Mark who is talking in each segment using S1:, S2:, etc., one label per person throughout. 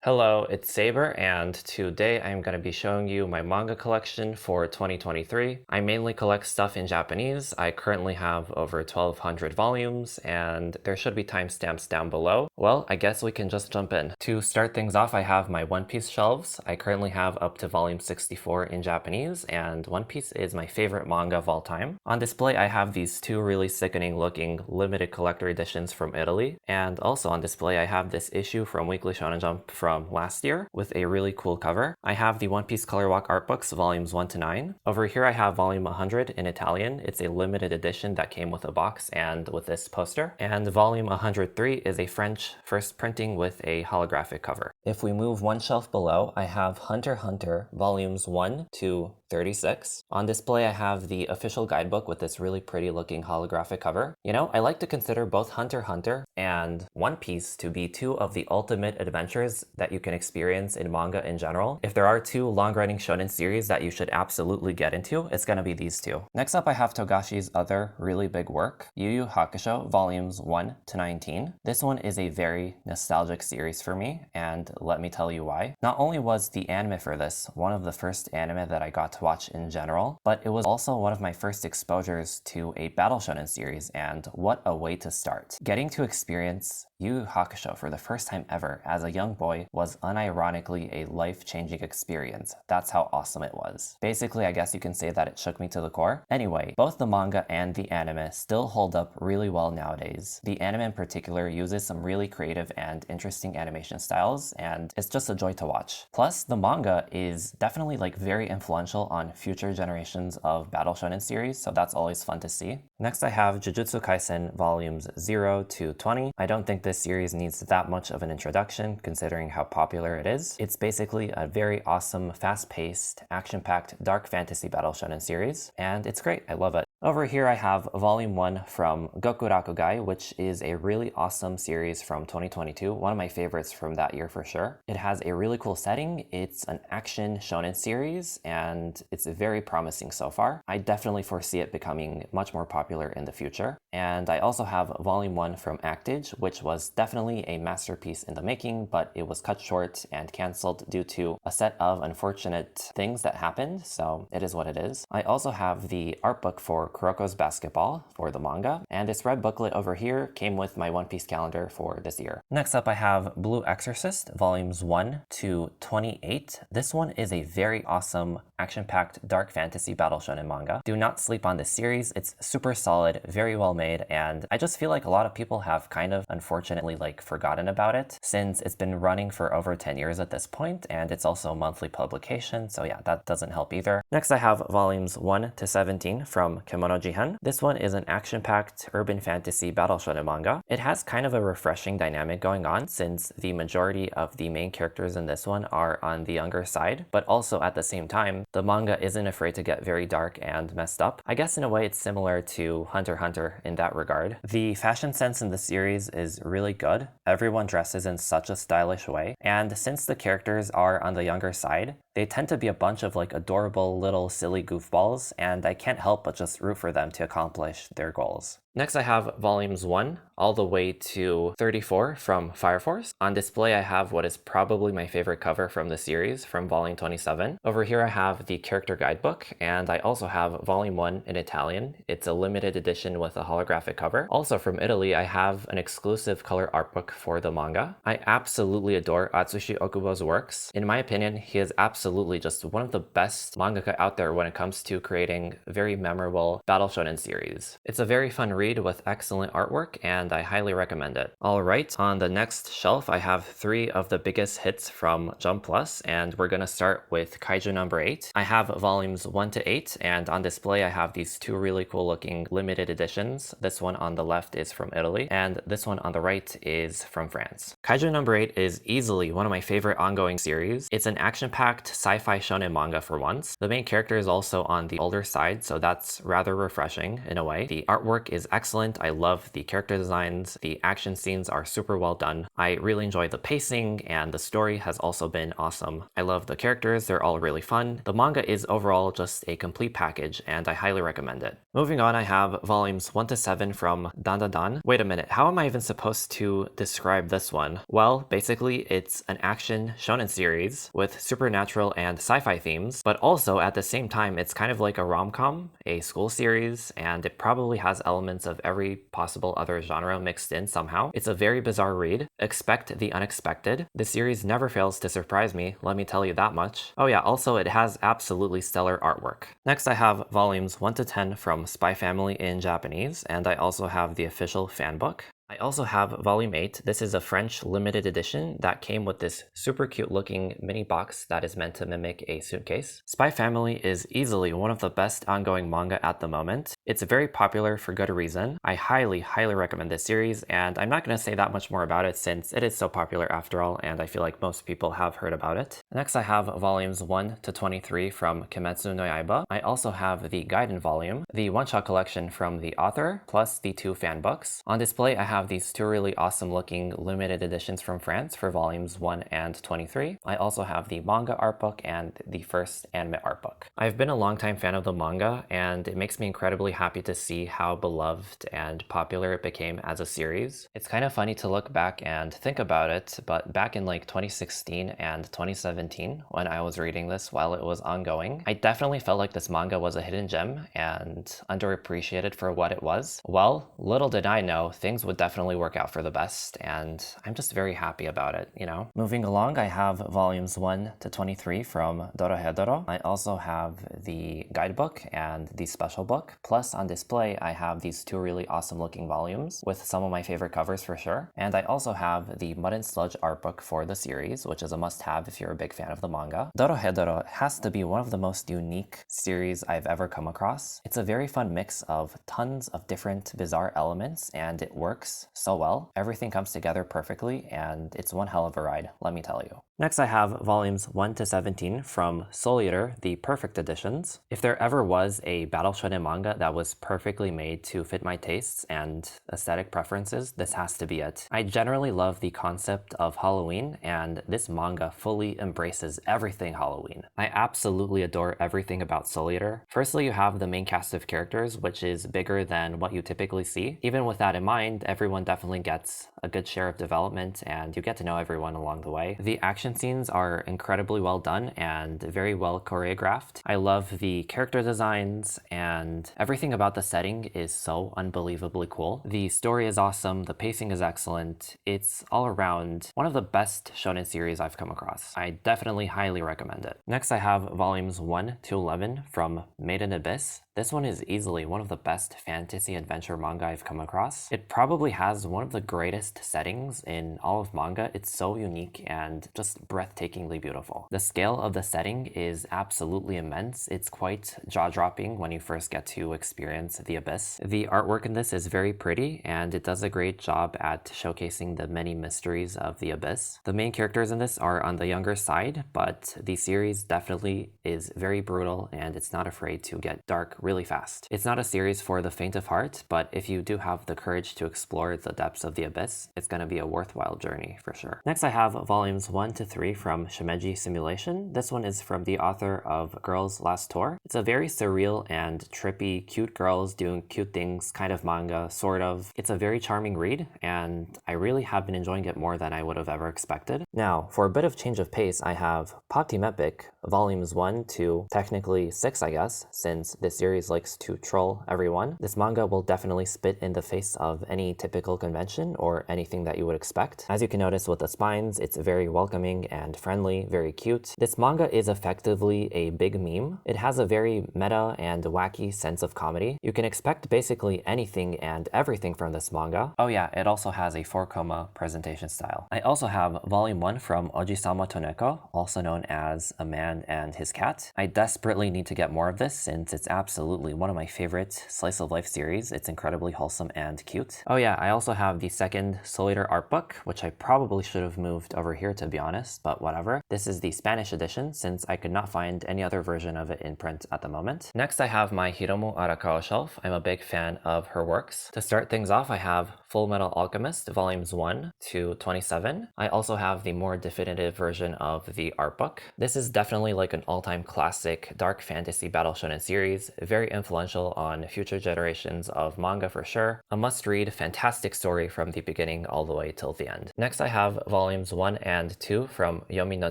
S1: Hello, it's Saber, and today I'm going to be showing you my manga collection for 2023. I mainly collect stuff in Japanese. I currently have over 1,200 volumes, and there should be timestamps down below. Well, I guess we can just jump in. To start things off, I have my One Piece shelves. I currently have up to volume 64 in Japanese, and One Piece is my favorite manga of all time. On display, I have these two really sickening looking limited collector editions from Italy, and also on display, I have this issue from Weekly Shonen Jump from last year with a really cool cover. I have the One Piece Color Walk art books volumes 1 to 9. Over here I have volume 100 in Italian. It's a limited edition that came with a box and with this poster. And volume 103 is a French first printing with a holographic cover. If we move one shelf below, I have Hunter x Hunter volumes 1 to 36. On display I have the official guidebook with this really pretty looking holographic cover. You know, I like to consider both Hunter x Hunter and One Piece to be two of the ultimate adventures that you can experience in manga in general. If there are two long-running shonen series that you should absolutely get into, it's gonna be these two. Next up I have Togashi's other really big work, Yu Hakusho volumes 1 to 19. This one is a very nostalgic series for me, and let me tell you why. Not only was the anime for this one of the first anime that I got to watch in general, but it was also one of my first exposures to a battle shonen series, and what a way to start. Getting to experience Yu Hakusho for the first time ever as a young boy was unironically a life-changing experience. That's how awesome it was. Basically, I guess you can say that it shook me to the core. Anyway, both the manga and the anime still hold up really well nowadays. The anime in particular uses some really creative and interesting animation styles, and it's just a joy to watch. Plus, the manga is definitely like very influential on future generations of battle shonen series, so that's always fun to see. Next I have Jujutsu Kaisen volumes 0 to 20. I don't think this series needs that much of an introduction considering how popular it is. It's basically a very awesome, fast-paced, action-packed dark fantasy battle shonen series, and it's great. I love it. Over here I have volume 1 from Gokurakugai, which is a really awesome series from 2022, one of my favorites from that year for sure. It has a really cool setting, it's an action shonen series, and it's very promising so far. I definitely foresee it becoming much more popular in the future. And I also have volume 1 from Actage, which was definitely a masterpiece in the making, but it was cut short and cancelled due to a set of unfortunate things that happened, so it is what it is. I also have the art book for Kuroko's Basketball for the manga, and this red booklet over here came with my One Piece calendar for this year. Next up I have Blue Exorcist volumes 1 to 28. This one is a very awesome action-packed dark fantasy battle shonen manga. Do not sleep on this series. It's super solid, very well made, and I just feel like a lot of people have kind of unfortunately forgotten about it since it's been running for over 10 years at this point, and it's also a monthly publication, so yeah, that doesn't help either. Next I have volumes 1 to 17 from Kemono Jihen. This one is an action-packed urban fantasy battle shonen manga. It has kind of a refreshing dynamic going on since the majority of the main characters in this one are on the younger side, but also at the same time, the manga isn't afraid to get very dark and messed up. I guess in a way it's similar to Hunter x Hunter in that regard. The fashion sense in the series is really good. Everyone dresses in such a stylish way, and since the characters are on the younger side, they tend to be a bunch of adorable little silly goofballs, and I can't help but just root for them to accomplish their goals. Next I have volumes 1 all the way to 34 from Fire Force. On display I have what is probably my favorite cover from the series from volume 27. Over here I have the character guidebook, and I also have volume 1 in Italian. It's a limited edition with a holographic cover. Also from Italy I have an exclusive color art book for the manga. I absolutely adore Atsushi Okubo's works. In my opinion, he is absolutely just one of the best mangaka out there when it comes to creating very memorable battle shonen series. It's a very fun read with excellent artwork, and I highly recommend it. Alright, on the next shelf I have 3 of the biggest hits from Jump Plus, and we're gonna start with Kaiju number 8. I have volumes 1 to 8, and on display I have these two really cool looking limited editions. This one on the left is from Italy, and this one on the right is from France. Kaiju number 8 is easily one of my favorite ongoing series. It's an action-packed sci-fi shonen manga for once. The main character is also on the older side, so that's rather refreshing in a way. The artwork is is excellent. I love the character designs. The action scenes are super well done. I really enjoy the pacing, and the story has also been awesome. I love the characters, they're all really fun. The manga is overall just a complete package, and I highly recommend it. Moving on, I have volumes 1 to 7 from Dandadan. Wait a minute, how am I even supposed to describe this one? Well, basically, it's an action shonen series with supernatural and sci-fi themes, but also at the same time, it's kind of like a rom-com, a school series, and it probably has elements of every possible other genre mixed in somehow. It's a very bizarre read. Expect the unexpected. The series never fails to surprise me, let me tell you that much. Oh yeah, also it has absolutely stellar artwork. Next I have volumes 1 to 10 from Spy Family in Japanese, and I also have the official fan book. I also have volume 8. This is a French limited edition that came with this super cute looking mini box that is meant to mimic a suitcase. Spy Family is easily one of the best ongoing manga at the moment. It's very popular for good reason. I highly recommend this series, and I'm not going to say that much more about it since it is so popular after all, and I feel like most people have heard about it. Next I have volumes 1 to 23 from Kimetsu no Yaiba. I also have the Gaiden volume, the one-shot collection from the author, plus the 2 fan books. On display I have these 2 really awesome looking limited editions from France for volumes 1 and 23. I also have the manga art book and the first anime art book. I've been a longtime fan of the manga, and it makes me incredibly happy to see how beloved and popular it became as a series. It's kind of funny to look back and think about it, but back in like 2016 and 2017 when I was reading this while it was ongoing, I definitely felt like this manga was a hidden gem and underappreciated for what it was. Well, little did I know, things would definitely work out for the best, and I'm just very happy about it, you know? Moving along, I have volumes 1 to 23 from Dorohedoro. I also have the guidebook and the special book, plus on display I have these 2 really awesome looking volumes with some of my favorite covers for sure. And I also have the Mud and Sludge art book for the series, which is a must-have if you're a big fan of the manga. Dorohedoro has to be one of the most unique series I've ever come across. It's a very fun mix of tons of different bizarre elements, and it works so well. Everything comes together perfectly, and it's one hell of a ride, let me tell you. Next I have volumes 1 to 17 from Soul Eater, the Perfect Editions. If there ever was a battle shonen manga that was perfectly made to fit my tastes and aesthetic preferences, this has to be it. I generally love the concept of Halloween, and this manga fully embraces everything Halloween. I absolutely adore everything about Soul Eater. Firstly, you have the main cast of characters, which is bigger than what you typically see. Even with that in mind, everyone definitely gets a good share of development, and you get to know everyone along the way. The action scenes are incredibly well done and very well choreographed. I love the character designs, and everything about the setting is so unbelievably cool. The story is awesome, the pacing is excellent. It's all around one of the best shonen series I've come across. I definitely highly recommend it. Next I have volumes 1 to 11 from Made in Abyss. This one is easily one of the best fantasy adventure manga I've come across. It probably has one of the greatest settings in all of manga. It's so unique and just breathtakingly beautiful. The scale of the setting is absolutely immense. It's quite jaw-dropping when you first get to experience the abyss. The artwork in this is very pretty, and it does a great job at showcasing the many mysteries of the abyss. The main characters in this are on the younger side, but the series definitely is very brutal, and it's not afraid to get dark really fast. It's not a series for the faint of heart, but if you do have the courage to explore the depths of the abyss, it's going to be a worthwhile journey for sure. Next I have volumes 1 to 3 from Shimeji Simulation. This one is from the author of Girls Last Tour. It's a very surreal and trippy, cute girls doing cute things kind of manga, sort of. It's a very charming read, and I really have been enjoying it more than I would have ever expected. Now, for a bit of change of pace, I have Pop Team Epic, volumes 1 to technically 6, I guess, since this series likes to troll everyone. This manga will definitely spit in the face of any typical convention or anything that you would expect. As you can notice with the spines, it's very welcoming and friendly, very cute. This manga is effectively a big meme. It has a very meta and wacky sense of comedy. You can expect basically anything and everything from this manga. Oh yeah, it also has a 4-koma presentation style. I also have volume 1 from Ojisama Toneko, also known as A Man and His Cat. I desperately need to get more of this since it's absolutely one of my favorite slice of life series. It's incredibly wholesome and cute. Oh yeah, I also have the second Soul Eater art book, which I probably should have moved over here to be honest, but whatever. This is the Spanish edition since I could not find any other version of it in print at the moment. Next I have my Hiromu Arakawa shelf. I'm a big fan of her works. To start things off, I have Fullmetal Alchemist volumes 1 to 27. I also have the more definitive version of the art book. This is definitely like an all-time classic dark fantasy battle shonen series, very influential on future generations of manga for sure. A must-read, fantastic story from the beginning all the way till the end. Next I have volumes 1 and 2 from Yomi no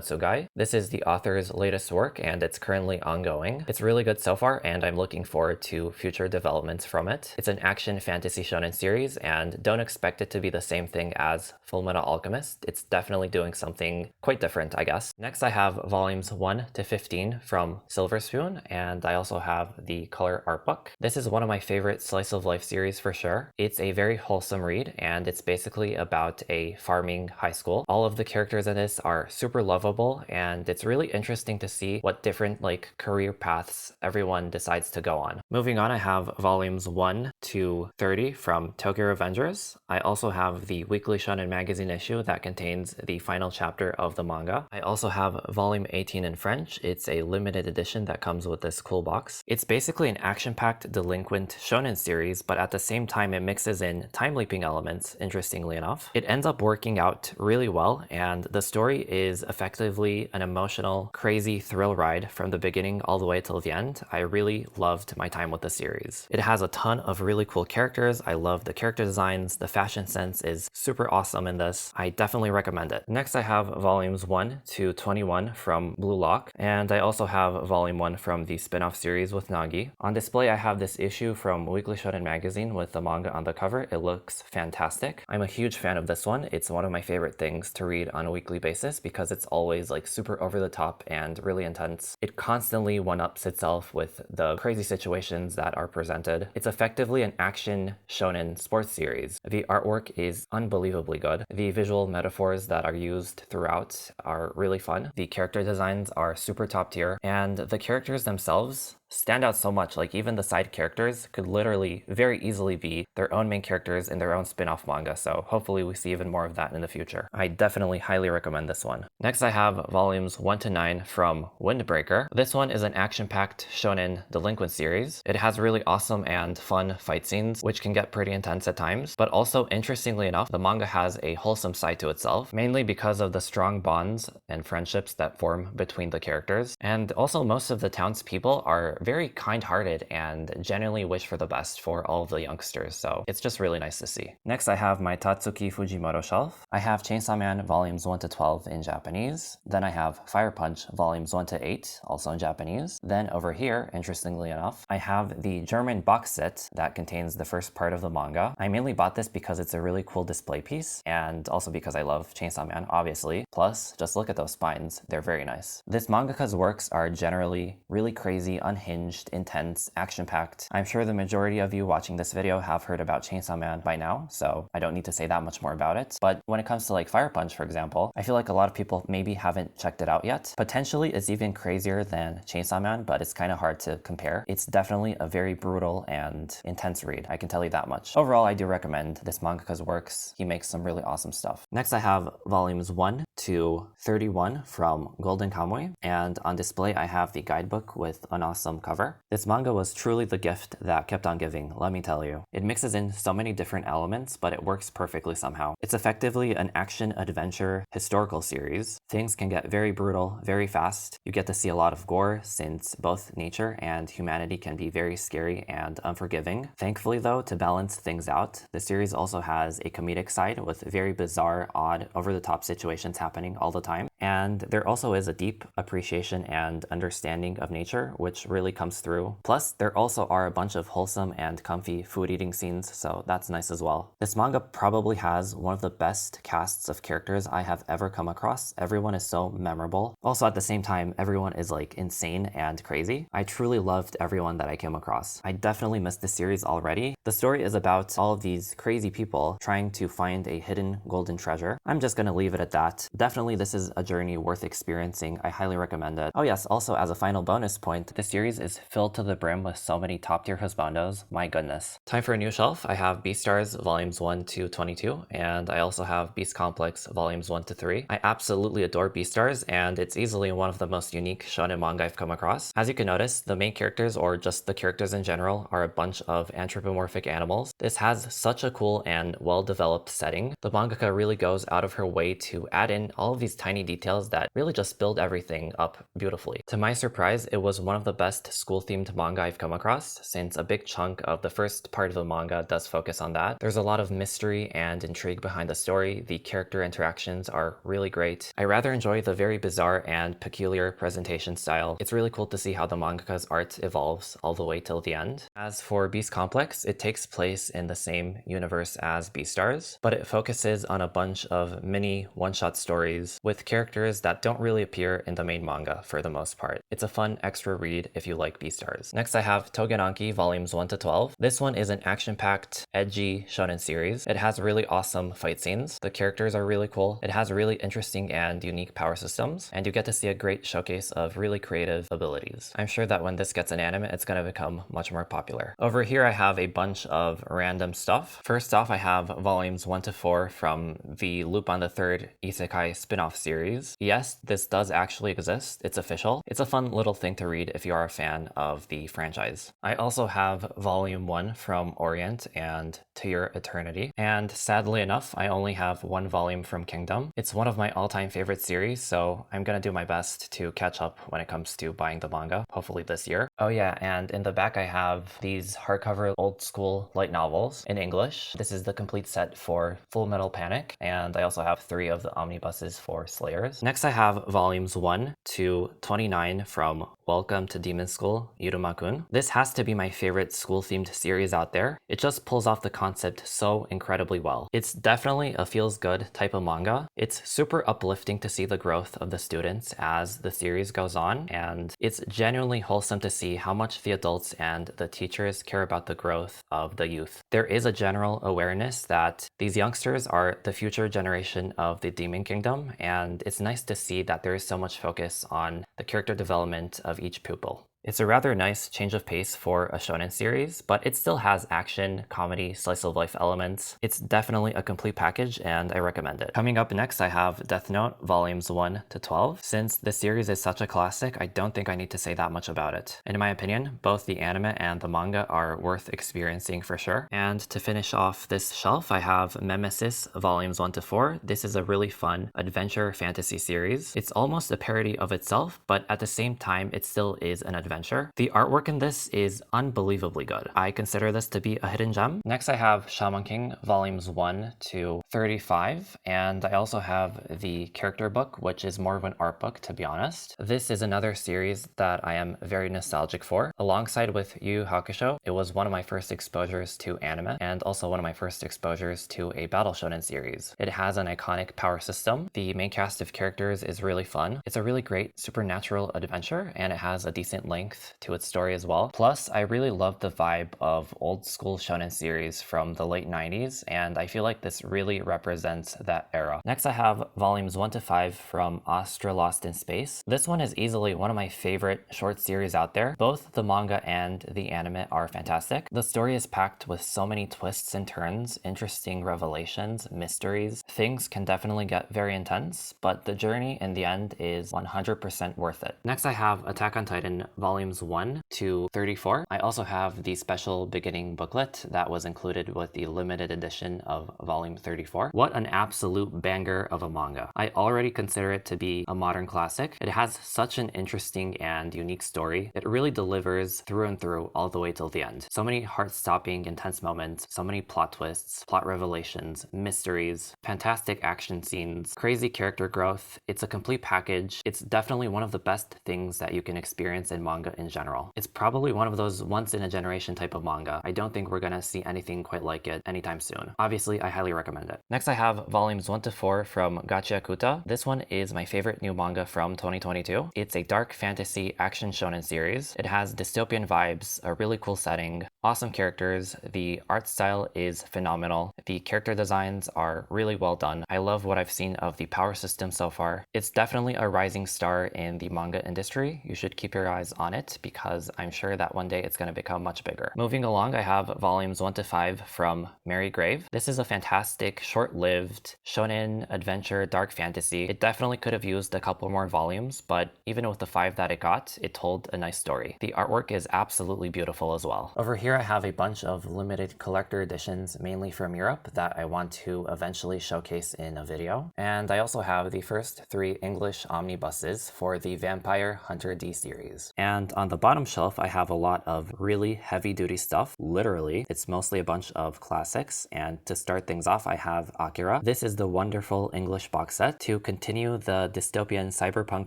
S1: Tsugai. This is the author's latest work and it's currently ongoing. It's really good so far and I'm looking forward to future developments from it. It's an action fantasy shonen series and don't expect it to be the same thing as Fullmetal Alchemist. It's definitely doing something quite different, I guess. Next I have volumes 1 to 15 from Silver Spoon, and I also have the color art book. This is one of my favorite slice of life series for sure. It's a very wholesome read and it's basically about a farming high school. All of the characters in this are super lovable and it's really interesting to see what different like career paths everyone decides to go on. Moving on, I have volumes 1 to 30 from Tokyo Revengers. I also have the weekly shonen magazine issue that contains the final chapter of the manga. I also have volume 18 in French. It's a limited edition that comes with this cool box. It's basically an action-packed delinquent shonen series, but at the same time it mixes in time-leaping elements, interestingly enough. It ends up working out really well, and the story is effectively an emotional, crazy thrill ride from the beginning all the way till the end. I really loved my time with the series. It has a ton of really cool characters. I love the character designs. The fashion sense is super awesome in this. I definitely recommend it. Next I have volumes 1 to 21 from Blue Lock, and I also have volume 1 from the spin-off series with Nagi. On display I have this issue from Weekly Shonen magazine with the manga on the cover. It looks fantastic. I'm a huge fan of this one. It's one of my favorite things to read on a weekly basis because it's always like super over the top and really intense. It constantly one-ups itself with the crazy situations that are presented. It's effectively an action shonen sports series. The artwork is unbelievably good. The visual metaphors that are used throughout are really fun. The character designs are super top tier, and the characters themselves stand out so much. Like even the side characters could literally very easily be their own main characters in their own spin-off manga, so hopefully we see even more of that in the future. I definitely highly recommend this one. Next I have volumes 1 to 9 from Windbreaker. This one is an action-packed shonen delinquent series. It has really awesome and fun fight scenes, which can get pretty intense at times, but also interestingly enough, the manga has a wholesome side to itself, mainly because of the strong bonds and friendships that form between the characters. And also most of the townspeople are very kind-hearted and genuinely wish for the best for all of the youngsters, so it's just really nice to see. Next I have my Tatsuki Fujimoto shelf. I have Chainsaw Man volumes 1 to 12 in Japanese. Then I have Fire Punch volumes 1 to 8, also in Japanese. Then over here, interestingly enough, I have the German box set that contains the first part of the manga. I mainly bought this because it's a really cool display piece, and also because I love Chainsaw Man, obviously. Plus, just look at those spines, they're very nice. This mangaka's works are generally really crazy, unhinged, intense, action-packed. I'm sure the majority of you watching this video have heard about Chainsaw Man by now, so I don't need to say that much more about it. But when it comes to like Fire Punch, for example, I feel like a lot of people maybe haven't checked it out yet. Potentially it's even crazier than Chainsaw Man, but it's kind of hard to compare. It's definitely a very brutal and intense read, I can tell you that much. Overall, I do recommend this mangaka's works. He makes some really awesome stuff. Next I have volumes 1 to 31 from Golden Kamuy, and on display I have the guidebook with an awesome cover. This manga was truly the gift that kept on giving, let me tell you. It mixes in so many different elements, but it works perfectly somehow. It's effectively an action-adventure historical series. Things can get very brutal, very fast. You get to see a lot of gore, since both nature and humanity can be very scary and unforgiving. Thankfully though, to balance things out, the series also has a comedic side with very bizarre, odd, over-the-top situations happening all the time. And there also is a deep appreciation and understanding of nature, which really comes through. Plus, there also are a bunch of wholesome and comfy food eating scenes, so that's nice as well. This manga probably has one of the best casts of characters I have ever come across. Everyone is so memorable. Also, at the same time, everyone is like insane and crazy. I truly loved everyone that I came across. I definitely missed the series already. The story is about all of these crazy people trying to find a hidden golden treasure. I'm just gonna leave it at that. Definitely this is a journey worth experiencing. I highly recommend it. Oh yes, also as a final bonus point, the series series is filled to the brim with so many top-tier husbandos, my goodness. Time for a new shelf. I have Beastars Volumes 1 to 22, and I also have Beast Complex Volumes 1 to 3. I absolutely adore Beastars, and it's easily one of the most unique shonen manga I've come across. As you can notice, the main characters, or just the characters in general, are a bunch of anthropomorphic animals. This has such a cool and well-developed setting. The mangaka really goes out of her way to add in all of these tiny details that really just build everything up beautifully. To my surprise, it was one of the best school-themed manga I've come across, since a big chunk of the first part of the manga does focus on that. There's a lot of mystery and intrigue behind the story. The character interactions are really great. I rather enjoy the very bizarre and peculiar presentation style. It's really cool to see how the mangaka's art evolves all the way till the end. As for Beast Complex, it takes place in the same universe as Beastars, but it focuses on a bunch of mini one-shot stories with characters that don't really appear in the main manga for the most part. It's a fun extra read if you like Beastars. Next I have Tougen Anki Volumes 1 to 12. This one is an action-packed, edgy shonen series. It has really awesome fight scenes. The characters are really cool. It has really interesting and unique power systems, and you get to see a great showcase of really creative abilities. I'm sure that when this gets an anime, it's going to become much more popular. Over here I have a bunch of random stuff. First off, I have Volumes 1 to 4 from the Lupin the Third Isekai spin-off series. Yes, this does actually exist. It's official. It's a fun little thing to read if you are a fan of the franchise. I also have Volume 1 from Orient and To Your Eternity. And sadly enough, I only have one volume from Kingdom. It's one of my all-time favorite series, so I'm gonna do my best to catch up when it comes to buying the manga, hopefully this year. Oh yeah, and in the back I have these hardcover old school light novels in English. This is the complete set for Fullmetal Panic, and I also have 3 of the omnibuses for Slayers. Next I have Volumes 1 to 29 from Welcome to Demon School, Yuruma-kun. This has to be my favorite school-themed series out there. It just pulls off the concept so incredibly well. It's definitely a feels-good type of manga. It's super uplifting to see the growth of the students as the series goes on, and it's genuinely wholesome to see how much the adults and the teachers care about the growth of the youth. There is a general awareness that these youngsters are the future generation of the Demon Kingdom, and it's nice to see that there is so much focus on the character development of each pupil. It's a rather nice change of pace for a shonen series, but it still has action, comedy, slice of life elements. It's definitely a complete package and I recommend it. Coming up next, I have Death Note Volumes 1 to 12. Since this series is such a classic, I don't think I need to say that much about it. In my opinion, both the anime and the manga are worth experiencing for sure. And to finish off this shelf, I have Mimesis Volumes 1 to 4. This is a really fun adventure fantasy series. It's almost a parody of itself, but at the same time, it still is an adventure. The artwork in this is unbelievably good. I consider this to be a hidden gem. Next I have Shaman King Volumes 1 to 35, and I also have the character book, which is more of an art book to be honest. This is another series that I am very nostalgic for. Alongside with Yu Hakusho, it was one of my first exposures to anime, and also one of my first exposures to a battle shonen series. It has an iconic power system. The main cast of characters is really fun. It's a really great supernatural adventure, and it has a decent length to its story as well. Plus, I really love the vibe of old school shonen series from the late 90s, and I feel like this really represents that era. Next I have Volumes 1 to 5 from Astra Lost in Space. This one is easily one of my favorite short series out there. Both the manga and the anime are fantastic. The story is packed with so many twists and turns, interesting revelations, mysteries. Things can definitely get very intense, but the journey in the end is 100% worth it. Next I have Attack on Titan Volumes 1 to 34. I also have the special beginning booklet that was included with the limited edition of Volume 34. What an absolute banger of a manga. I already consider it to be a modern classic. It has such an interesting and unique story. It really delivers through and through all the way till the end. So many heart-stopping, intense moments, so many plot twists, plot revelations, mysteries, fantastic action scenes, crazy character growth. It's a complete package. It's definitely one of the best things that you can experience in manga in general. It's probably one of those once-in-a-generation type of manga. I don't think we're gonna see anything quite like it anytime soon. Obviously, I highly recommend it. Next, I have Volumes 1 to 4 from Gachiakuta. This one is my favorite new manga from 2022. It's a dark fantasy action shonen series. It has dystopian vibes, a really cool setting, awesome characters. The art style is phenomenal. The character designs are really well done. I love what I've seen of the power system so far. It's definitely a rising star in the manga industry. You should keep your eyes on on it because I'm sure that one day it's going to become much bigger. Moving along, I have volumes 1 to 5 from Mary Grave. This is a fantastic, short-lived, shonen, adventure, dark fantasy. It definitely could have used a couple more volumes, but even with the 5 that it got, it told a nice story. The artwork is absolutely beautiful as well. Over here I have a bunch of limited collector editions, mainly from Europe, that I want to eventually showcase in a video. And I also have the first 3 English omnibuses for the Vampire Hunter D series. And on the bottom shelf, I have a lot of really heavy-duty stuff. Literally, it's mostly a bunch of classics. And to start things off, I have Akira. This is the wonderful English box set. To continue the dystopian cyberpunk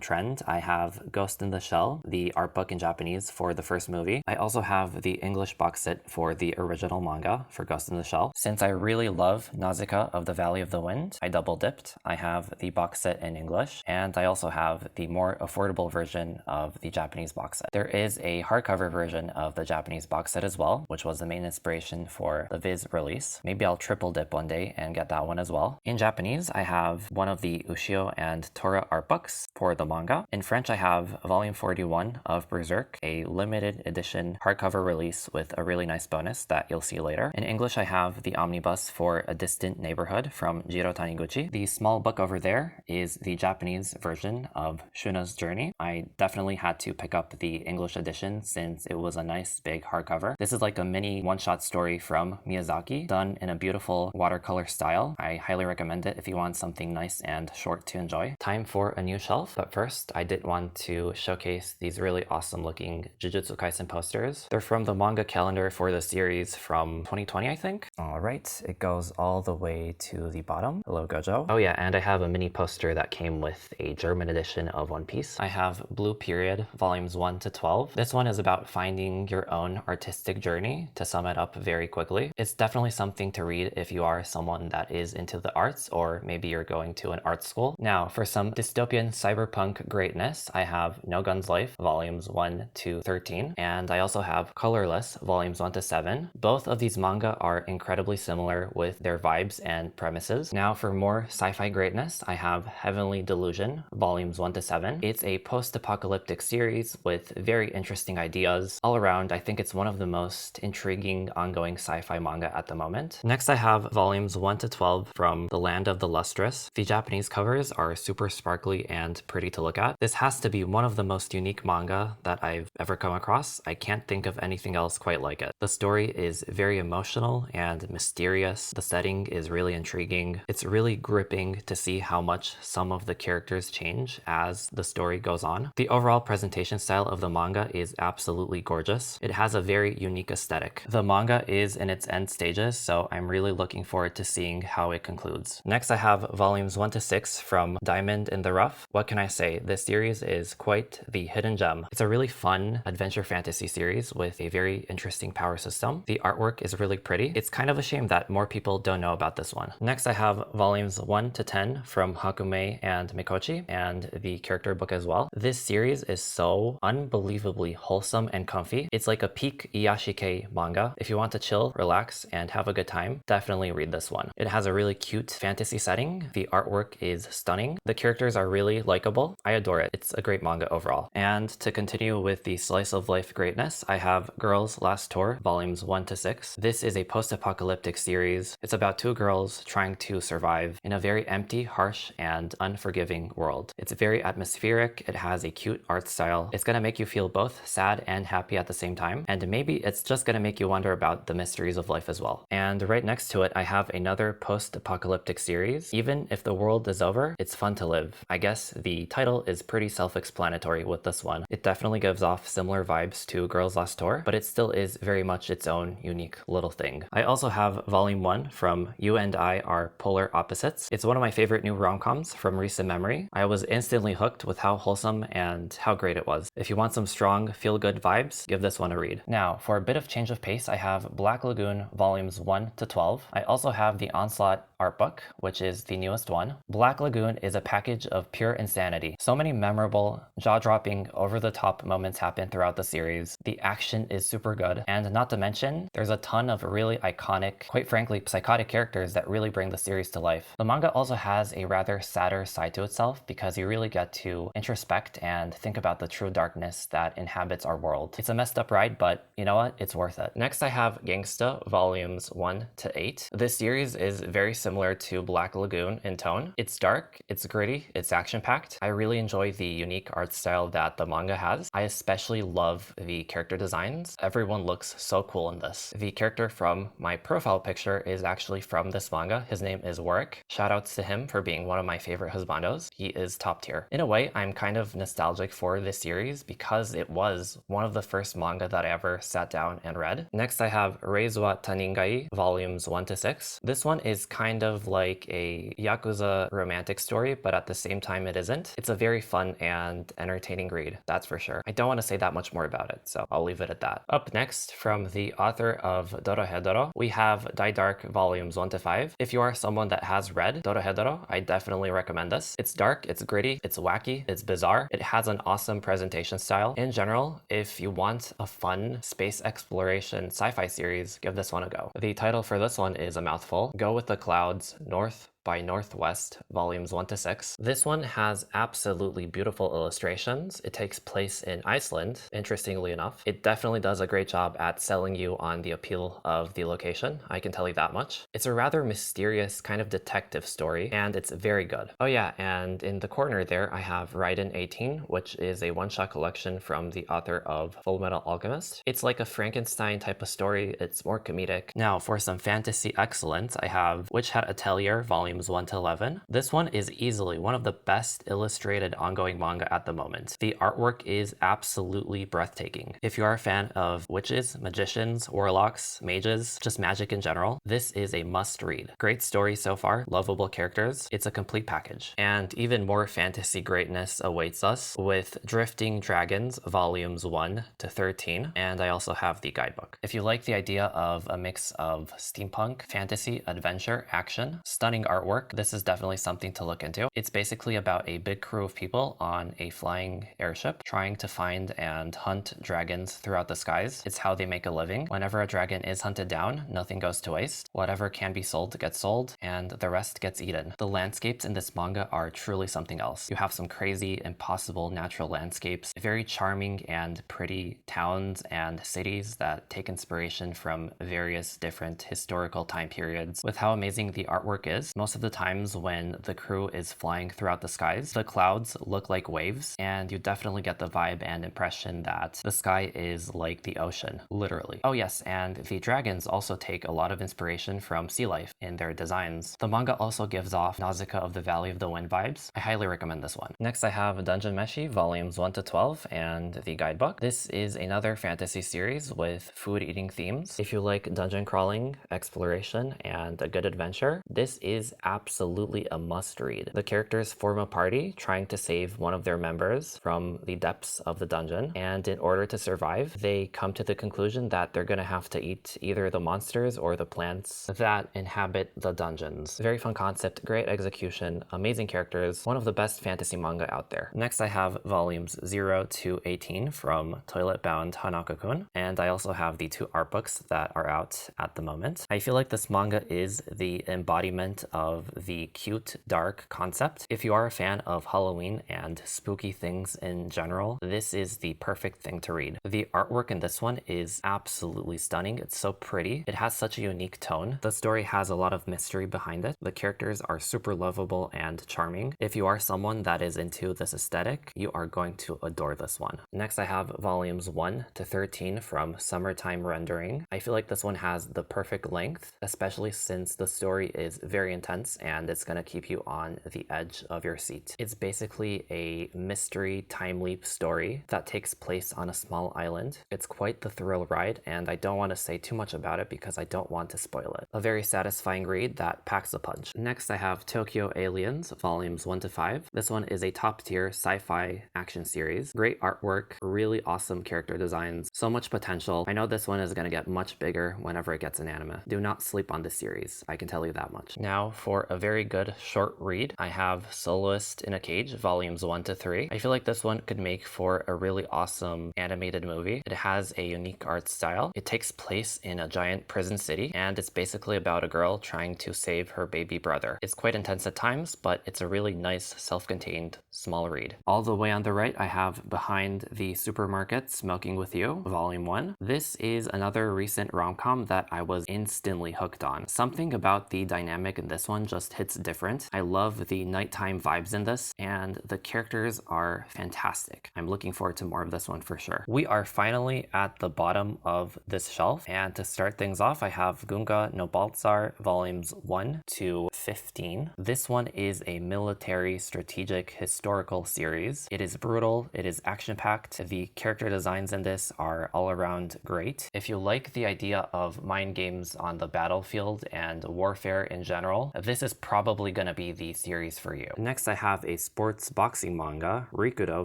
S1: trend, I have Ghost in the Shell, the art book in Japanese for the first movie. I also have the English box set for the original manga for Ghost in the Shell. Since I really love Nausicaa of the Valley of the Wind, I double dipped. I have the box set in English, and I also have the more affordable version of the Japanese box set. There is a hardcover version of the Japanese box set as well, which was the main inspiration for the Viz release. Maybe I'll triple dip one day and get that one as well. In Japanese, I have one of the Ushio and Tora art books for the manga. In French, I have volume 41 of Berserk, a limited edition hardcover release with a really nice bonus that you'll see later. In English, I have the omnibus for A Distant Neighborhood from Jiro Taniguchi. The small book over there is the Japanese version of Shuna's Journey. I definitely had to pick up the English edition since it was a nice big hardcover. This is like a mini one-shot story from Miyazaki, done in a beautiful watercolor style. I highly recommend it if you want something nice and short to enjoy. Time for a new shelf, but first I did want to showcase these really awesome looking Jujutsu Kaisen posters. They're from the manga calendar for the series from 2020, I think. Alright, it goes all the way to the bottom. Hello, Gojo. Oh yeah, and I have a mini poster that came with a German edition of One Piece. I have Blue Period, volumes 1 to 12. This one is about finding your own artistic journey, to sum it up very quickly. It's definitely something to read if you are someone that is into the arts, or maybe you're going to an art school. Now, for some dystopian cyberpunk greatness, I have No Gun's Life, volumes 1 to 13, and I also have Colorless, volumes 1 to 7. Both of these manga are incredibly similar with their vibes and premises. Now, for more sci-fi greatness, I have Heavenly Delusion, volumes 1 to 7. It's a post-apocalyptic series with very interesting ideas. All around, I think it's one of the most intriguing ongoing sci-fi manga at the moment. Next, I have volumes 1 to 12 from The Land of the Lustrous. The Japanese covers are super sparkly and pretty to look at. This has to be one of the most unique manga that I've ever come across. I can't think of anything else quite like it. The story is very emotional and mysterious. The setting is really intriguing. It's really gripping to see how much some of the characters change as the story goes on. The overall presentation style of the manga is absolutely gorgeous. It has a very unique aesthetic. The manga is in its end stages, so I'm really looking forward to seeing how it concludes. Next, I have volumes 1 to 6 from Diamond in the Rough. What can I say? This series is quite the hidden gem. It's a really fun adventure fantasy series with a very interesting power system. The artwork is really pretty. It's kind of a shame that more people don't know about this one. Next, I have volumes 1 to 10 from Hakumei and Mikochi, and the character book as well. This series is so unbelievably wholesome and comfy. It's like a peak Iyashike manga. If you want to chill, relax, and have a good time, definitely read this one. It has a really cute fantasy setting. The artwork is stunning. The characters are really likable. I adore it. It's a great manga overall. And to continue with the slice of life greatness, I have Girls Last Tour, volumes 1 to 6. This is a post-apocalyptic series. It's about 2 girls trying to survive in a very empty, harsh, and unforgiving world. It's very atmospheric. It has a cute art style. It's gonna make you feel both sad and happy at the same time. And maybe it's just gonna make you wonder about the mysteries of life as well. And right next to it, I have another post-apocalyptic series. Even if the world is over, it's fun to live. I guess the title is pretty self-explanatory with this one. It definitely gives off similar vibes to Girls Last Tour, but it still is very much its own unique little thing. I also have volume 1 from You and I Are Polar Opposites. It's one of my favorite new rom-coms from recent memory. I was instantly hooked with how wholesome and how great it was. If you want some strong, feel-good vibes, give this one a read. Now, for a bit of change of pace, I have Black Lagoon volumes 1 to 12. I also have the Onslaught art book, which is the newest one. Black Lagoon is a package of pure insanity. So many memorable, jaw-dropping, over-the-top moments happen throughout the series. The action is super good, and not to mention, there's a ton of really iconic, quite frankly, psychotic characters that really bring the series to life. The manga also has a rather sadder side to itself because you really get to introspect and think about the true darkness weirdness that inhabits our world. It's a messed up ride, but you know what? It's worth it. Next, I have Gangsta Volumes 1 to 8. This series is very similar to Black Lagoon in tone. It's dark, it's gritty, it's action-packed. I really enjoy the unique art style that the manga has. I especially love the character designs. Everyone looks so cool in this. The character from my profile picture is actually from this manga. His name is Warwick. Shoutouts to him for being one of my favorite husbandos. He is top tier. In a way, I'm kind of nostalgic for this series because it was one of the first manga that I ever sat down and read. Next, I have Reizuwa Taningai Volumes 1 to 6. This one is kind of like a Yakuza romantic story, but at the same time it isn't. It's a very fun and entertaining read, that's for sure. I don't want to say that much more about it, so I'll leave it at that. Up next, from the author of Dorohedoro, we have Die Dark Volumes 1 to 5. If you are someone that has read Dorohedoro, I definitely recommend this. It's dark, it's gritty, it's wacky, it's bizarre. It has an awesome presentation style. In general, if you want a fun space exploration sci-fi series, give this one a go. The title for this one is a mouthful. Go with the Clouds, North by Northwest, Volumes 1 to 6. This one has absolutely beautiful illustrations. It takes place in Iceland, interestingly enough. It definitely does a great job at selling you on the appeal of the location, I can tell you that much. It's a rather mysterious kind of detective story, and it's very good. Oh yeah, and in the corner there, I have Raiden 18, which is a one-shot collection from the author of Fullmetal Alchemist. It's like a Frankenstein type of story. It's more comedic. Now, for some fantasy excellence, I have Witch Hat Atelier, Volumes 1 to 11. This one is easily one of the best illustrated ongoing manga at the moment. The artwork is absolutely breathtaking. If you are a fan of witches, magicians, warlocks, mages, just magic in general, this is a must read. Great story so far, lovable characters, it's a complete package. And even more fantasy greatness awaits us with Drifting Dragons Volumes 1 to 13, and I also have the guidebook. If you like the idea of a mix of steampunk, fantasy, adventure, action, stunning artwork, this is definitely something to look into. It's basically about a big crew of people on a flying airship trying to find and hunt dragons throughout the skies. It's how they make a living. Whenever a dragon is hunted down, nothing goes to waste. Whatever can be sold gets sold, and the rest gets eaten. The landscapes in this manga are truly something else. You have some crazy, impossible natural landscapes, very charming and pretty towns and cities that take inspiration from various different historical time periods. With how amazing the artwork is, most of the times when the crew is flying throughout the skies, the clouds look like waves, and you definitely get the vibe and impression that the sky is like the ocean, literally. Oh yes, and the dragons also take a lot of inspiration from sea life in their designs. The manga also gives off Nausicaa of the Valley of the Wind vibes. I highly recommend this one. Next, I have Dungeon Meshi Volumes 1 to 12 and the guidebook. This is another fantasy series with food-eating themes. If you like dungeon crawling, exploration, and a good adventure, this is absolutely a must-read. The characters form a party trying to save one of their members from the depths of the dungeon, and in order to survive, they come to the conclusion that they're gonna have to eat either the monsters or the plants that inhabit the dungeons. Very fun concept, great execution, amazing characters, one of the best fantasy manga out there. Next, I have volumes 0 to 18 from Toilet Bound Hanako-kun, and I also have the 2 art books that are out at the moment. I feel like this manga is the embodiment of the cute, dark concept. If you are a fan of Halloween and spooky things in general, this is the perfect thing to read. The artwork in this one is absolutely stunning. It's so pretty. It has such a unique tone. The story has a lot of mystery behind it. The characters are super lovable and charming. If you are someone that is into this aesthetic, you are going to adore this one. Next, I have volumes 1 to 13 from Summertime Rendering. I feel like this one has the perfect length, especially since the story is very intense and it's going to keep you on the edge of your seat. It's basically a mystery time leap story that takes place on a small island. It's quite the thrill ride, and I don't want to say too much about it because I don't want to spoil it. A very satisfying read that packs a punch. Next, I have Tokyo Aliens volumes 1 to 5. This one is a top tier sci-fi action series. Great artwork, really awesome character designs, so much potential. I know this one is going to get much bigger whenever it gets an anime. Do not sleep on this series, I can tell you that much. Now for for a very good short read, I have Soloist in a Cage, volumes 1 to 3. I feel like this one could make for a really awesome animated movie. It has a unique art style. It takes place in a giant prison city, and it's basically about a girl trying to save her baby brother. It's quite intense at times, but it's a really nice, self-contained, small read. All the way on the right, I have Behind the Supermarket, Smoking with You, volume 1. This is another recent rom-com that I was instantly hooked on. Something about the dynamic in this one just hits different. I love the nighttime vibes in this, and the characters are fantastic. I'm looking forward to more of this one for sure. We are finally at the bottom of this shelf, and to start things off, I have Gunga no Baltzar volumes 1 to 15. This one is a military strategic historical series. It is brutal, it is action-packed. The character designs in this are all around great. If you like the idea of mind games on the battlefield and warfare in general, this is probably gonna be the series for you. Next, I have a sports boxing manga, Rikudo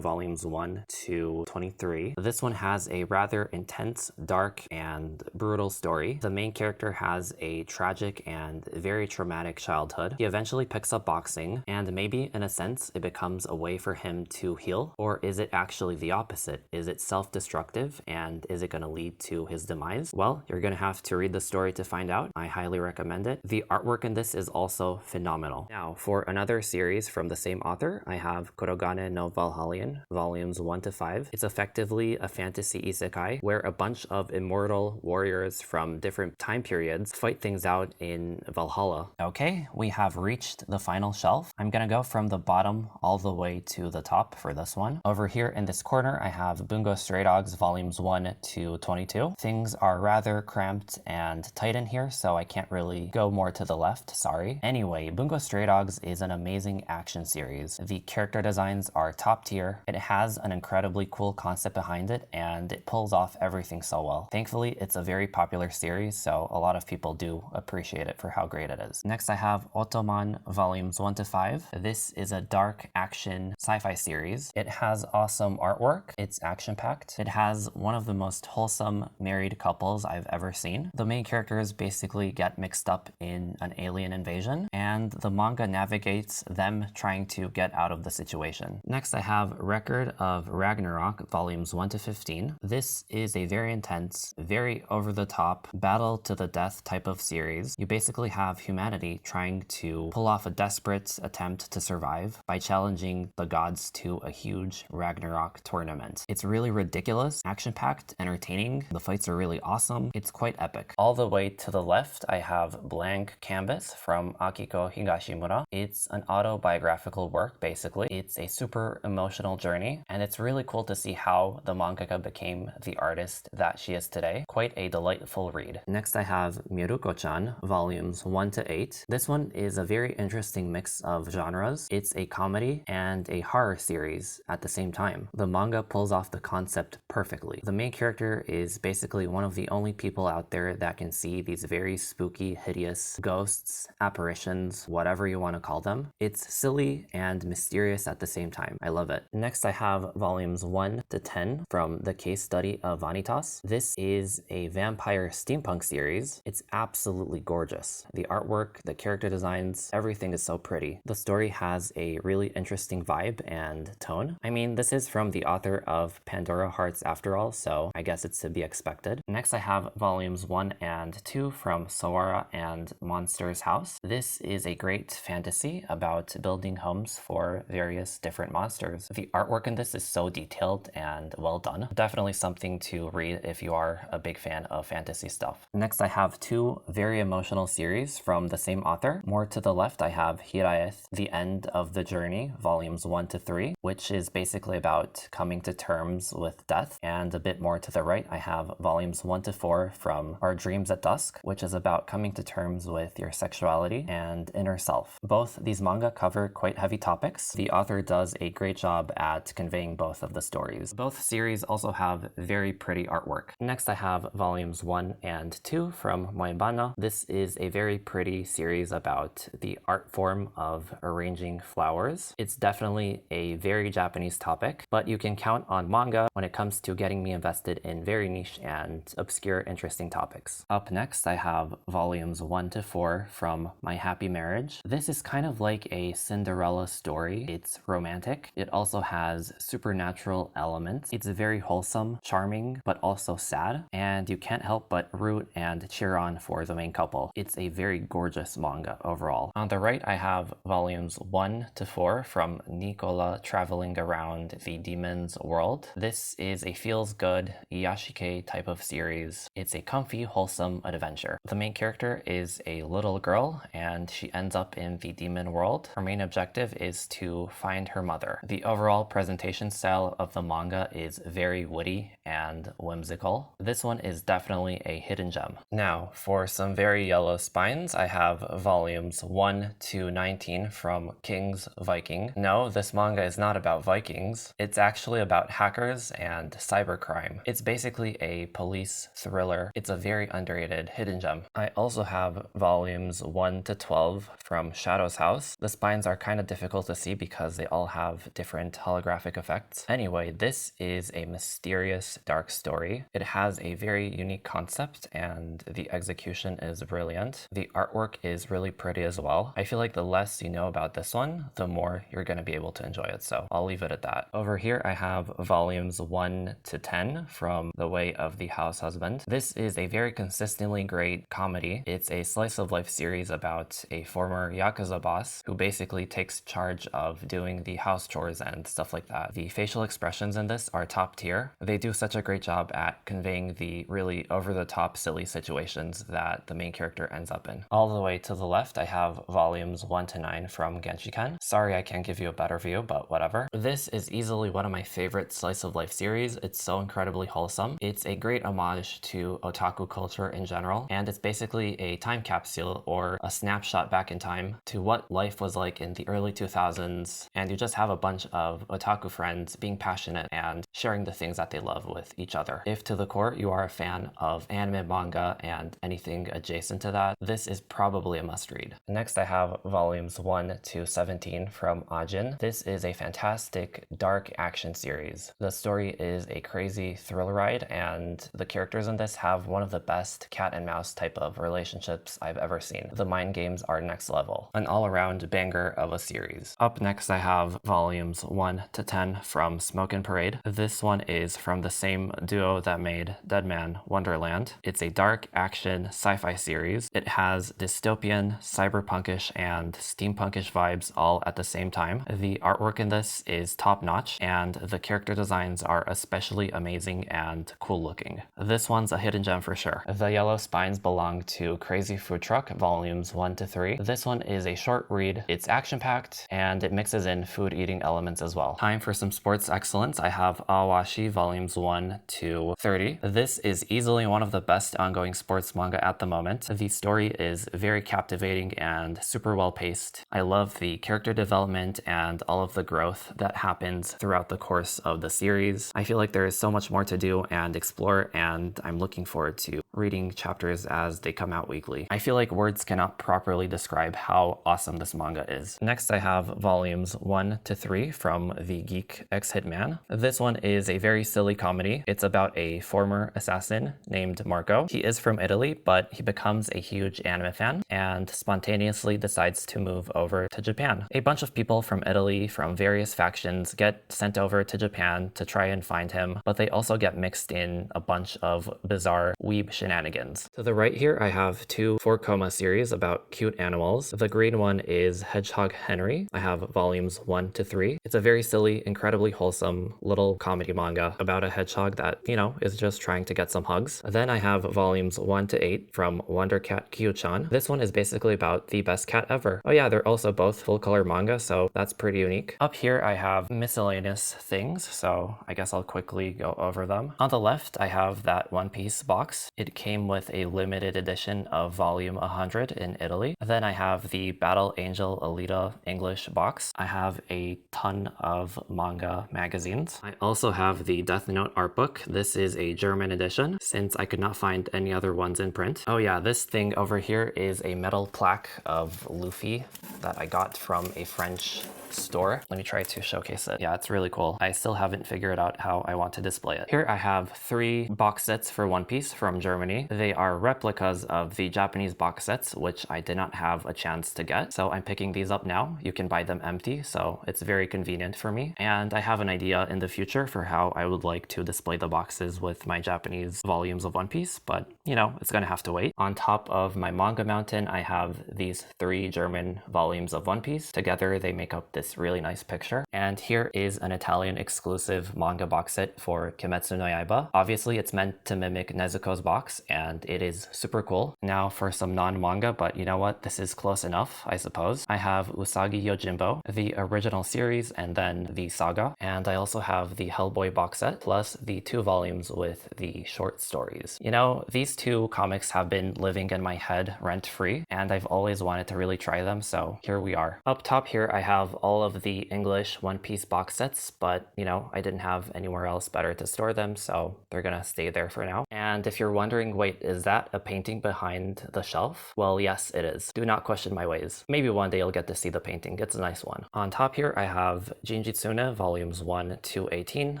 S1: volumes 1 to 23. This one has a rather intense, dark, and brutal story. The main character has a tragic and very traumatic childhood. He eventually picks up boxing, and maybe in a sense it becomes a way for him to heal, or is it actually the opposite? Is it self-destructive, and is it going to lead to his demise? Well, you're going to have to read the story to find out. I highly recommend it. The artwork in this is also phenomenal. Now, for another series from the same author, I have Kurogane no Valhalion, volumes 1 to 5. It's effectively a fantasy isekai where a bunch of immortal warriors from different time periods fight things out in Valhalla. Okay, we have reached the final shelf. I'm gonna go from the bottom all the way to the top for this one. Over here in this corner, I have Bungo Stray Dogs volumes 1 to 22. Things are rather cramped and tight in here, so I can't really go more to the left, sorry. Anyway, Bungo Stray Dogs is an amazing action series. The character designs are top tier. It has an incredibly cool concept behind it, and it pulls off everything so well. Thankfully, it's a very popular series, so a lot of people do appreciate it for how great it is. Next, I have Ottoman volumes 1 to 5. This is a dark action sci-fi series. It has awesome artwork. It's action-packed. It has one of the most wholesome married couples I've ever seen. The main characters basically get mixed up in an alien invasion, and the manga navigates them trying to get out of the situation. Next, I have Record of Ragnarok volumes 1 to 15. This is a very intense, very over-the-top, battle to the death type of series. You basically have humanity trying to pull off a desperate attempt to survive by challenging the gods to a huge Ragnarok tournament. It's really ridiculous, action-packed, entertaining. The fights are really awesome. It's quite epic. All the way to the left, I have Blank Canvas from Akiko Higashimura. It's an autobiographical work, basically. It's a super emotional journey, and it's really cool to see how the mangaka became the artist that she is today. Quite a delightful read. Next, I have Miruko-chan, volumes 1 to 8. This one is a very interesting mix of genres. It's a comedy and a horror series at the same time. The manga pulls off the concept perfectly. The main character is basically one of the only people out there that can see these very spooky, hideous ghosts, apparitions, whatever you want to call them. It's silly and mysterious at the same time. I love it. Next, I have volumes 1 to 10 from The Case Study of Vanitas. This is a vampire steampunk series. It's absolutely gorgeous. The artwork, the character designs, everything is so pretty. The story has a really interesting vibe and tone. I mean, this is from the author of Pandora Hearts after all, so I guess it's to be expected. Next, I have volumes 1 and 2 from Sawara and Monsters House. This is a great fantasy about building homes for various different monsters. The artwork in this is so detailed and well done. Definitely something to read if you are a big fan of fantasy stuff. Next, I have two very emotional series from the same author. More to the left, I have Hiraeth, The End of the Journey, volumes 1 to 3, which is basically about coming to terms with death. And a bit more to the right, I have volumes 1 to 4 from Our Dreams at Dusk, which is about coming to terms with your sexuality and inner self. Both these manga cover quite heavy topics. The author does a great job at conveying both of the stories. Both series also have very pretty artwork. Next, I have volumes 1 and 2 from Moebana. This is a very pretty series about the art form of arranging flowers. It's definitely a very Japanese topic, but you can count on manga when it comes to getting me invested in very niche and obscure interesting topics. Up next, I have volumes 1 to 4 from My Happy Marriage. This is kind of like a Cinderella story. It's romantic. It also has supernatural elements. It's very wholesome, charming, but also sad, and you can't help but root and cheer on for the main couple. It's a very gorgeous manga overall. On the right, I have volumes 1 to 4 from Nicola traveling around the demon's world. This is a feels-good Iyashike type of series. It's a comfy, wholesome adventure. The main character is a little girl, and she ends up in the demon world. Her main objective is to find her mother. The overall presentation style of the manga is very witty and whimsical. This one is definitely a hidden gem. Now, for some very yellow spines, I have volumes 1 to 19 from King's Viking. No, this manga is not about Vikings. It's actually about hackers and cybercrime. It's basically a police thriller. It's a very underrated hidden gem. I also have volumes 1 to 12 from Shadow's House. The spines are kind of difficult to see because they all have different holographic effects. Anyway, this is a mysterious dark story. It has a very unique concept and the execution is brilliant. The artwork is really pretty as well. I feel like the less you know about this one, the more you're going to be able to enjoy it, so I'll leave it at that. Over here I have volumes 1 to 10 from The Way of the House Husband. This is a very consistently great comedy. It's a slice of life series about a former Yakuza boss who basically takes charge of doing the house chores and stuff like that. The facial expressions in this are top tier. They do such a great job at conveying the really over-the-top silly situations that the main character ends up in. All the way to the left I have volumes 1 to 9 from Genshiken. Sorry I can't give you a better view, but whatever. This is easily one of my favorite slice of life series. It's so incredibly wholesome. It's a great homage to otaku culture in general, and it's basically a time capsule or a snapshot back in time to what life was like in the early 2000s, and you just have a bunch of otaku friends being passionate and sharing the things that they love with each other. If to the core you are a fan of anime, manga, and anything adjacent to that, this is probably a must-read. Next I have volumes 1 to 17 from Ajin. This is a fantastic dark action series. The story is a crazy thrill ride, and the characters in this have one of the best cat and mouse type of relationships I've ever seen. The mind games are next level. An all-around banger of a series. Up next I have volumes 1 to 10 from Smoke and Parade. This one is from the same duo that made Dead Man Wonderland. It's a dark action sci-fi series. It has dystopian, cyberpunkish, and steampunkish vibes all at the same time. The artwork in this is top-notch, and the character designs are especially amazing and cool looking. This one's a hidden gem for sure. The yellow spines belong to Crazy Food Truck volumes 1 to 3. This one is a short read. It's action-packed and it mixes in food eating elements as well. Time for some sports excellence. I have Awashi volumes 1 to 30. This is easily one of the best ongoing sports manga at the moment. The story is very captivating and super well paced. I love the character development and all of the growth that happens throughout the course of the series. I feel like there is so much more to do and explore, and I'm looking forward to reading chapters as they come out weekly. I feel like words cannot properly describe how awesome this manga is. Next I have volumes 1 to 3 from The Geek X Hitman. This one is a very silly comedy. It's about a former assassin named Marco. He is from Italy, but he becomes a huge anime fan and spontaneously decides to move over to Japan. A bunch of people from Italy from various factions get sent over to Japan to try and find him, but they also get mixed in a bunch of bizarre weeb shenanigans. To the right here I have two 4-koma series about cute animals. The green one is Hedgehog Henry. I have volumes 1 to 3. It's a very silly, incredibly wholesome little comedy manga about a hedgehog that, you know, is just trying to get some hugs. Then I have volumes 1 to 8 from Wonder Cat Kyu-chan. This one is basically about the best cat ever. Oh yeah, they're also both full color manga, so that's pretty unique. Up here I have miscellaneous things, so I guess I'll quickly go over them. On the left I have that One Piece box. It came with a limited edition of volume 100 in Italy. Then I have the Battle Angel Alita English box. I have a ton of manga magazines. I also have the Death Note art book. This is a German edition since I could not find any other ones in print. Oh yeah, this thing over here is a metal plaque of Luffy that I got from a French store. Let me try to showcase it. Yeah, it's really cool. I still haven't figured out how I want to display it. Here I have 3 box sets for One Piece from Germany. They are replicas of the Japanese box sets, which I did not have a chance to get. So I'm picking these up now. You can buy them empty, so it's very convenient for me. And I have an idea in the future for how I would like to display the boxes with my Japanese volumes of One Piece, but you know, it's gonna have to wait. On top of my manga mountain, I have these 3 German volumes of One Piece. Together, they make up this really nice picture. And here is an Italian exclusive manga box set for Kimetsu no Yaiba. Obviously, it's meant to mimic Nezuko's box, and it is super cool. Now for some non-manga, but you know what? This is close enough, I suppose. I have Usagi Yojimbo, the original series, and then the saga. And I also have the Hellboy box set, plus the 2 volumes with the short stories. You know, these 2 comics have been living in my head rent-free, and I've always wanted to really try them, so here we are. Up top here, I have all of the English One Piece box sets, but you know, I didn't have anywhere else better to store them, so they're gonna stay there for now. And if you're wondering, wait, is that a painting behind the shelf? Well, yes, it is. Do not question my ways. Maybe one day you'll get to see the painting. It's a nice one. On top here, I have Jinjitsune volumes 1 to 18.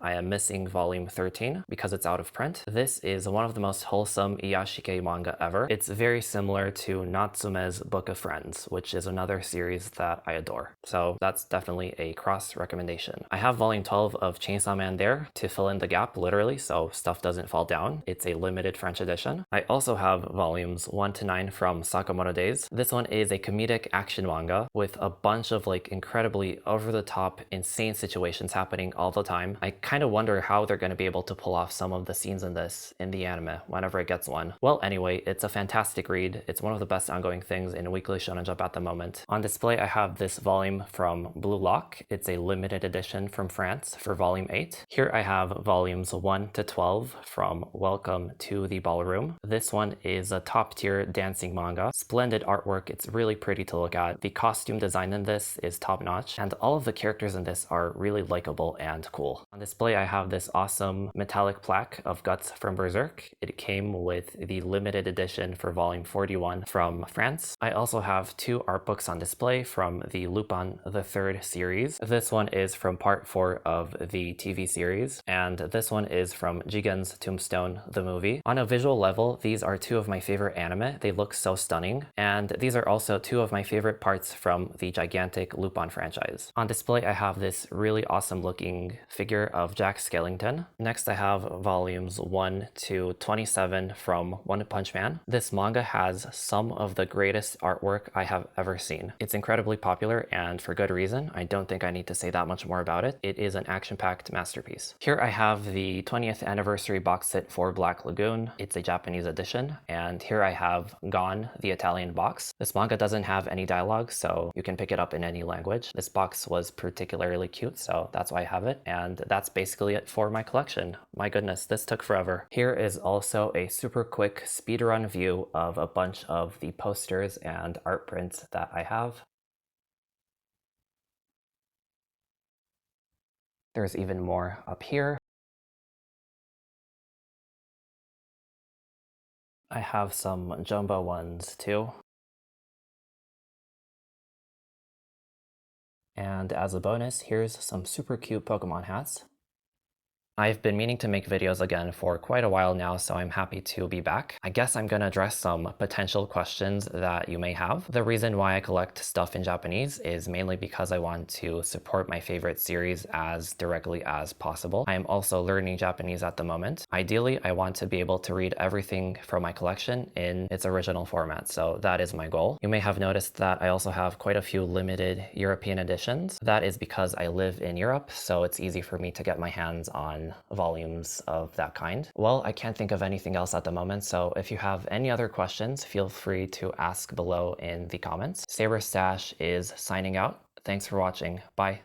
S1: I am missing volume 13 because it's out of print. This is one of the most wholesome Iyashike manga ever. It's very similar to Natsume's Book of Friends, which is another series that I adore. So that's definitely a cross recommendation. I have volume 12 of Chainsaw Man there to fill in the gap, literally, so stuff doesn't fall down. It's a limited French edition. I also have volumes 1 to 9 from Sakamoto Days. This one is a comedic action manga with a bunch of like incredibly over-the-top, insane situations happening all the time. I kind of wonder how they're going to be able to pull off some of the scenes in this in the anime whenever it gets one. Well, anyway, it's a fantastic read. It's one of the best ongoing things in Weekly Shonen Jump at the moment. On display, I have this volume from Blue Lock. It's a limited edition from France for volume 8. Here I have volumes 1 to 12 from Welcome to the Ballroom. This one is a top-tier dancing manga. Splendid artwork. It's really pretty to look at. The costume design in this is top-notch, and all of the characters in this are really likable and cool. On display, I have this awesome metallic plaque of Guts from Berserk. It came with the limited edition for volume 41 from France. I also have 2 art books on display from the Lupin the Third series. This one is from part 4 of the TV series, and this one is from Jigen's Tombstone, the movie. On a visual level, these are 2 of my favorite anime. They look so stunning, and these are also 2 of my favorite parts from the gigantic Lupin franchise. On display, I have this really awesome looking figure of Jack Skellington. Next, I have volumes 1 to 27 from One Punch Man. This manga has some of the greatest artwork I have ever seen. It's incredibly popular, and for good reason. I don't think I need to say that much more about it. It is an action-packed masterpiece. Here I have the 20th anniversary box set for Black Lagoon. It's a Japanese edition, and here I have Gone, the Italian box. This manga doesn't have any dialogue, so you can pick it up in any language. This box was particularly cute, so that's why I have it, and that's basically it for my collection. My goodness, this took forever. Here is also a super quick speedrun view of a bunch of the posters and art prints that I have. There's even more up here. I have some jumbo ones too. And as a bonus, here's some super cute Pokemon hats. I've been meaning to make videos again for quite a while now, so I'm happy to be back. I guess I'm gonna address some potential questions that you may have. The reason why I collect stuff in Japanese is mainly because I want to support my favorite series as directly as possible. I am also learning Japanese at the moment. Ideally, I want to be able to read everything from my collection in its original format, so that is my goal. You may have noticed that I also have quite a few limited European editions. That is because I live in Europe, so it's easy for me to get my hands on volumes of that kind. Well, I can't think of anything else at the moment, so if you have any other questions, feel free to ask below in the comments. Saber Stash is signing out. Thanks for watching. Bye.